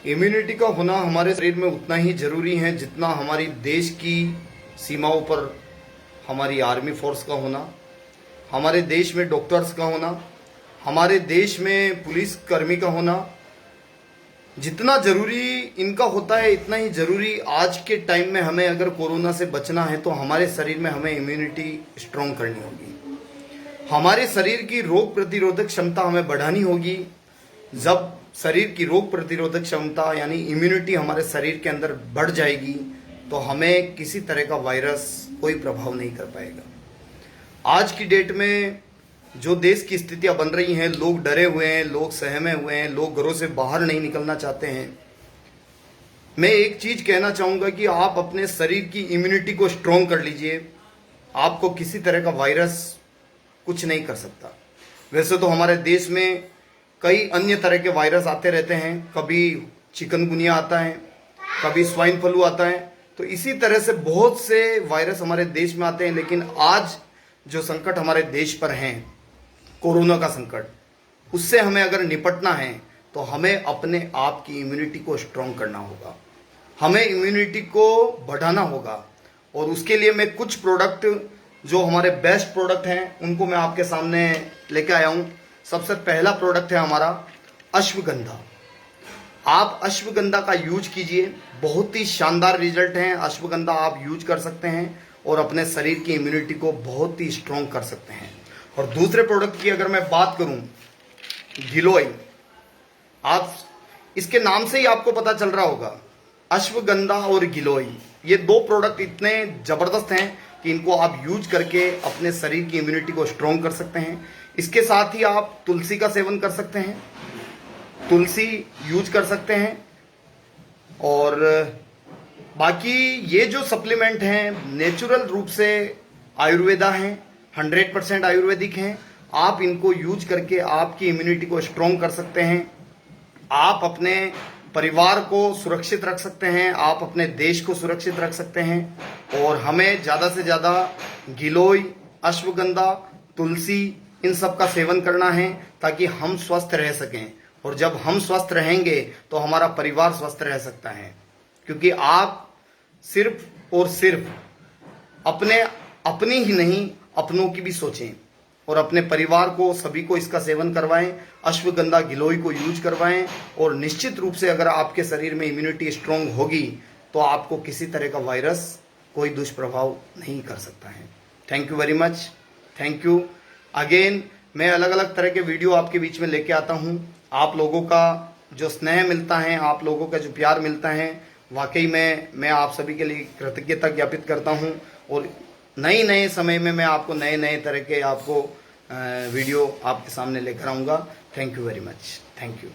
Immunity का होना हमारे शरीर में उतना ही जरूरी है जितना हमारी देश की सीमाओं पर हमारी आर्मी फोर्स का होना, हमारे देश में डॉक्टर्स का होना, हमारे देश में पुलिस कर्मी का होना। जितना जरूरी इनका होता है इतना ही जरूरी आज के टाइम में हमें अगर कोरोना से बचना है तो हमारे शरीर में हमें इम्यूनिटी स्ट्रॉन्ग करनी होगी। हमारे शरीर की रोग प्रतिरोधक क्षमता हमें बढ़ानी होगी। जब शरीर की रोग प्रतिरोधक क्षमता यानी इम्यूनिटी हमारे शरीर के अंदर बढ़ जाएगी तो हमें किसी तरह का वायरस कोई प्रभाव नहीं कर पाएगा। आज की डेट में जो देश की स्थितियां बन रही हैं, लोग डरे हुए हैं, लोग सहमे हुए हैं, लोग घरों से बाहर नहीं निकलना चाहते हैं। मैं एक चीज कहना चाहूंगा कि आप अपने शरीर की इम्यूनिटी को स्ट्रॉन्ग कर लीजिए। आपको किसी तरह का वायरस कुछ नहीं कर सकता। वैसे तो हमारे देश में कई अन्य तरह के वायरस आते रहते हैं, कभी चिकनगुनिया आता है, कभी स्वाइन फ्लू आता है, तो इसी तरह से बहुत से वायरस हमारे देश में आते हैं। लेकिन आज जो संकट हमारे देश पर है, कोरोना का संकट, उससे हमें अगर निपटना है तो हमें अपने आप की इम्यूनिटी को स्ट्रॉन्ग करना होगा, हमें इम्यूनिटी को बढ़ाना होगा। और उसके लिए मैं कुछ प्रोडक्ट जो हमारे बेस्ट प्रोडक्ट हैं उनको मैं आपके सामने लेके आया हूँ। सबसे पहला प्रोडक्ट है हमारा अश्वगंधा। आप अश्वगंधा का यूज कीजिए, बहुत ही शानदार रिजल्ट हैं। अश्वगंधा आप यूज कर सकते हैं और अपने शरीर की इम्यूनिटी को बहुत ही स्ट्रॉन्ग कर सकते हैं। और दूसरे प्रोडक्ट की अगर मैं बात करूं, गिलोय, आप इसके नाम से ही आपको पता चल रहा होगा, अश्वगंधा और गिलोय, ये दो प्रोडक्ट इतने जबरदस्त हैं कि इनको आप यूज करके अपने शरीर की इम्यूनिटी को स्ट्रॉन्ग कर सकते हैं। इसके साथ ही आप तुलसी का सेवन कर सकते हैं, तुलसी यूज कर सकते हैं। और बाकी ये जो सप्लीमेंट हैं नेचुरल रूप से आयुर्वेदा हैं, 100% आयुर्वेदिक हैं। आप इनको यूज करके आपकी इम्यूनिटी को स्ट्रॉन्ग कर सकते हैं। आप अपने परिवार को सुरक्षित रख सकते हैं, आप अपने देश को सुरक्षित रख सकते हैं। और हमें ज़्यादा से ज़्यादा गिलोय, अश्वगंधा, तुलसी, इन सब का सेवन करना है ताकि हम स्वस्थ रह सकें। और जब हम स्वस्थ रहेंगे तो हमारा परिवार स्वस्थ रह सकता है। क्योंकि आप सिर्फ और सिर्फ अपनी ही नहीं, अपनों की भी सोचें और अपने परिवार को, सभी को इसका सेवन करवाएं। अश्वगंधा, गिलोय को यूज करवाएं और निश्चित रूप से अगर आपके शरीर में इम्यूनिटी स्ट्रॉन्ग होगी तो आपको किसी तरह का वायरस कोई दुष्प्रभाव नहीं कर सकता है। Thank you very much, thank you again. मैं अलग अलग तरह के वीडियो आपके बीच में लेके आता हूँ। आप लोगों का जो स्नेह मिलता है, आप लोगों का जो प्यार मिलता है, वाकई में मैं आप सभी के लिए कृतज्ञता ज्ञापित करता हूँ। और नए समय में मैं आपको नए तरह के आपको वीडियो आपके सामने लेकर आऊँगा। Thank you very much, thank you.